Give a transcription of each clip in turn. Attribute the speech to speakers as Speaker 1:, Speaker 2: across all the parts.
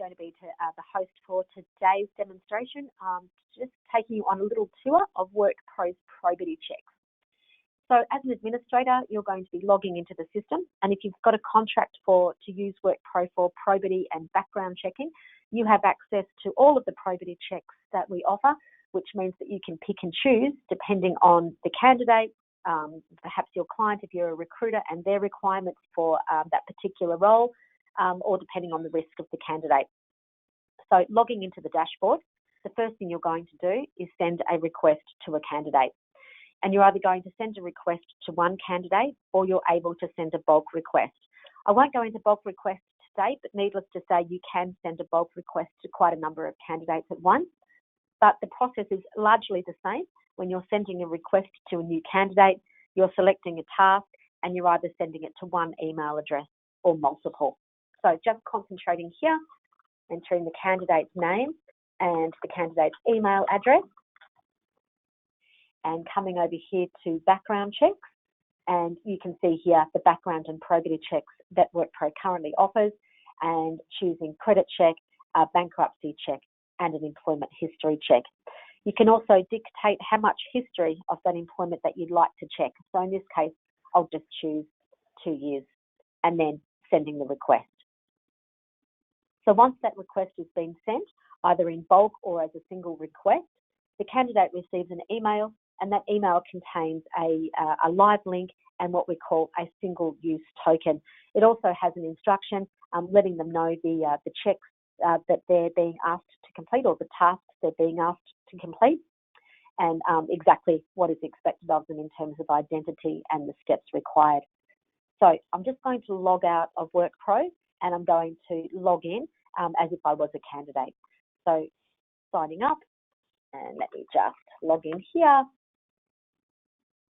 Speaker 1: going to be the host for today's demonstration, just taking you on a little tour of WorkPro's Probity checks. So as an administrator, you're going to be logging into the system, and if you've got a contract to use WorkPro for probity and background checking, you have access to all of the probity checks that we offer, which means that you can pick and choose depending on the candidate, perhaps your client if you're a recruiter and their requirements for that particular role, or depending on the risk of the candidate. So logging into the dashboard, the first thing you're going to do is send a request to a candidate. And you're either going to send a request to one candidate or you're able to send a bulk request. I won't go into bulk requests today, but needless to say, you can send a bulk request to quite a number of candidates at once. But the process is largely the same. When you're sending a request to a new candidate, you're selecting a task and you're either sending it to one email address or multiple. So just concentrating here, entering the candidate's name and the candidate's email address, and coming over here to background checks. And you can see here the background and probity checks that WorkPro currently offers, and choosing credit check, bankruptcy check, and an employment history check. You can also dictate how much history of that employment that you'd like to check. So in this case, I'll just choose 2 years and then sending the request. So once that request has been sent, either in bulk or as a single request, the candidate receives an email, and that email contains a live link and what we call a single-use token. It also has an instruction letting them know the checks that they're being asked to complete, or the tasks they're being asked to complete, and exactly what is expected of them in terms of identity and the steps required. So I'm just going to log out of WorkPro and I'm going to log in as if I was a candidate. So signing up, and let me just log in here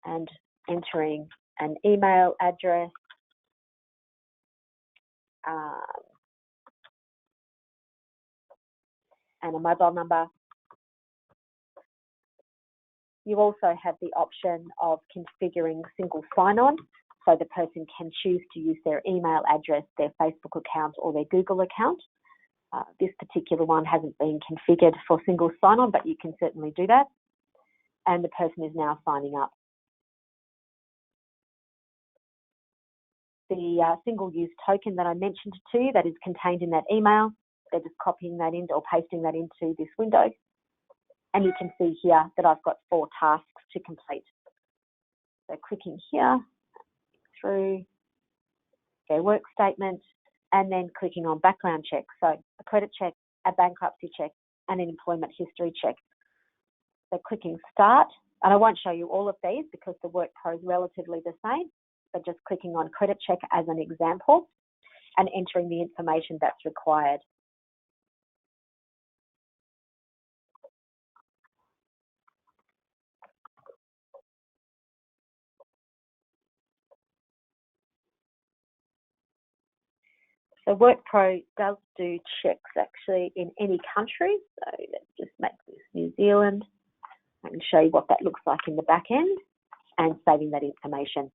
Speaker 1: and entering an email address, and a mobile number. You also have the option of configuring single sign-on, so the person can choose to use their email address, their Facebook account, or their Google account. This particular one hasn't been configured for single sign-on, but you can certainly do that. And the person is now signing up. The single-use token that I mentioned to you that is contained in that email, they're just copying that in or pasting that into this window. And you can see here that I've got 4 tasks to complete. So clicking here through their work statement, and then clicking on background check. So a credit check, a bankruptcy check, and an employment history check. So clicking start, and I won't show you all of these because the WorkPro is relatively the same, but just clicking on credit check as an example and entering the information that's required. So WorkPro does do checks actually in any country. So let's just make this New Zealand. I can show you what that looks like in the back end and saving that information.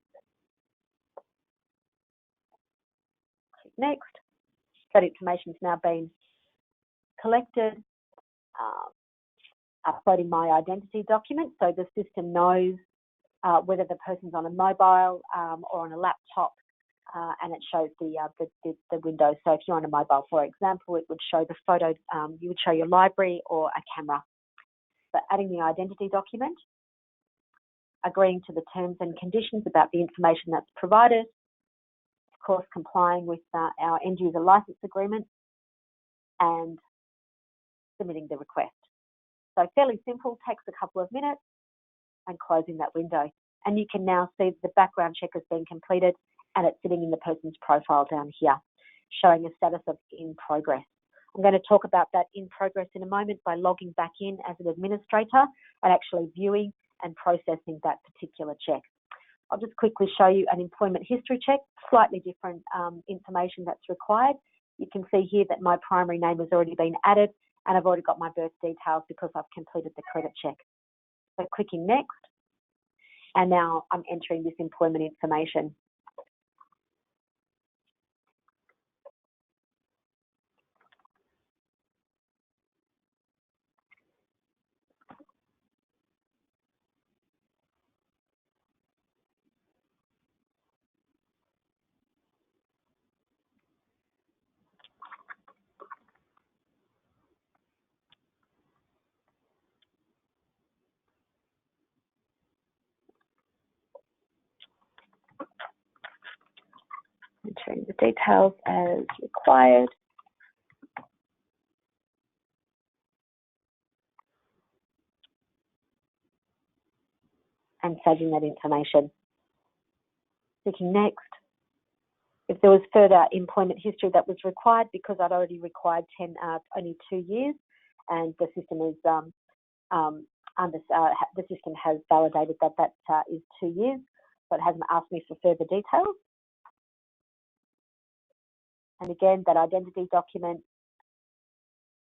Speaker 1: Click next. That information has now been collected. Uploading my identity document, so the system knows whether the person's on a mobile or on a laptop. And it shows the window. So if you're on a mobile, for example, it would show the photo, you would show your library or a camera. So adding the identity document, agreeing to the terms and conditions about the information that's provided, of course complying with our end user license agreement, and submitting the request. So fairly simple, takes a couple of minutes, and closing that window. And you can now see the background check has been completed, and it's sitting in the person's profile down here, showing a status of in progress. I'm going to talk about that in progress in a moment by logging back in as an administrator and actually viewing and processing that particular check. I'll just quickly show you an employment history check, slightly different information that's required. You can see here that my primary name has already been added, and I've already got my birth details because I've completed the credit check. So clicking next, and now I'm entering this employment information. entering the details as required. And saving that information. Clicking next. If there was further employment history that was required, because I'd already required only 2 years, and the system is the system has validated that is 2 years, so it hasn't asked me for further details. And again, that identity document,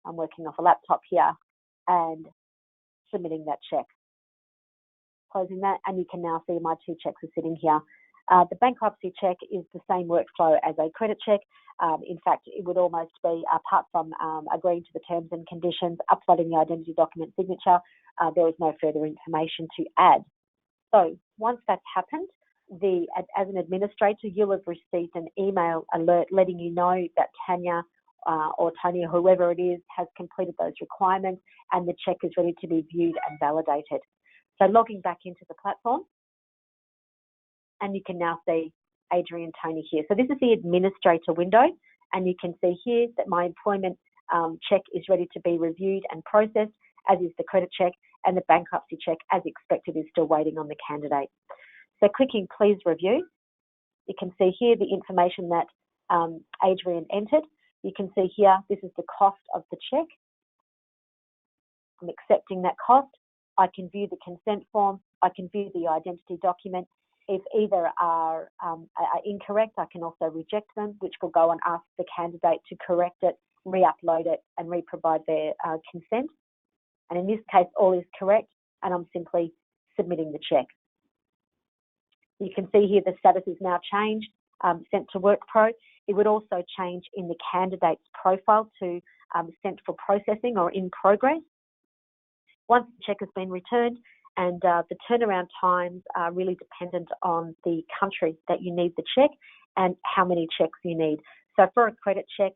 Speaker 1: I'm working off a laptop here, and submitting that check. Closing that, and you can now see my 2 checks are sitting here. The bankruptcy check is the same workflow as a credit check. In fact, it would almost be, apart from agreeing to the terms and conditions, uploading the identity document signature, there is no further information to add. So once that's happened, as an administrator, you'll have received an email alert letting you know that Tania or Tania, whoever it is, has completed those requirements and the check is ready to be viewed and validated. So logging back into the platform, and you can now see Adrian Tony here. So this is the administrator window, and you can see here that my employment check is ready to be reviewed and processed, as is the credit check, and the bankruptcy check, as expected, is still waiting on the candidate. So clicking please review, you can see here the information that Adrian entered. You can see here, this is the cost of the check. I'm accepting that cost. I can view the consent form. I can view the identity document. If either are incorrect, I can also reject them, which will go and ask the candidate to correct it, re-upload it, and re-provide their consent. And in this case, all is correct, and I'm simply submitting the check. You can see here the status is now changed, sent to WorkPro. It would also change in the candidate's profile to sent for processing or in progress. Once the check has been returned, and the turnaround times are really dependent on the country that you need the check and how many checks you need. So for a credit check,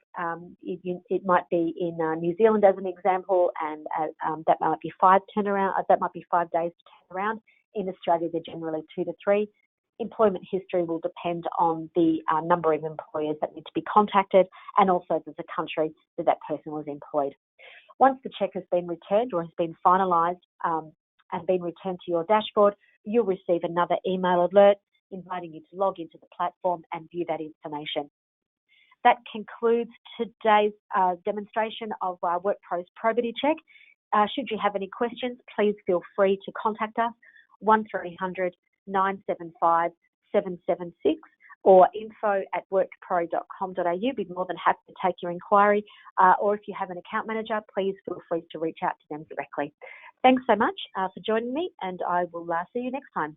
Speaker 1: it might be in New Zealand as an example, and that might be 5 days to turn around. In Australia, they're generally 2 to 3. Employment history will depend on the number of employers that need to be contacted, and also the country that that person was employed. Once the check has been returned or has been finalised and been returned to your dashboard, you'll receive another email alert inviting you to log into the platform and view that information. That concludes today's demonstration of WorkPro's Probity Check. Should you have any questions, please feel free to contact us, 1300 975 776 or info@workpro.com.au. Be more than happy to take your inquiry. Or if you have an account manager, please feel free to reach out to them directly. Thanks so much for joining me, and I will see you next time.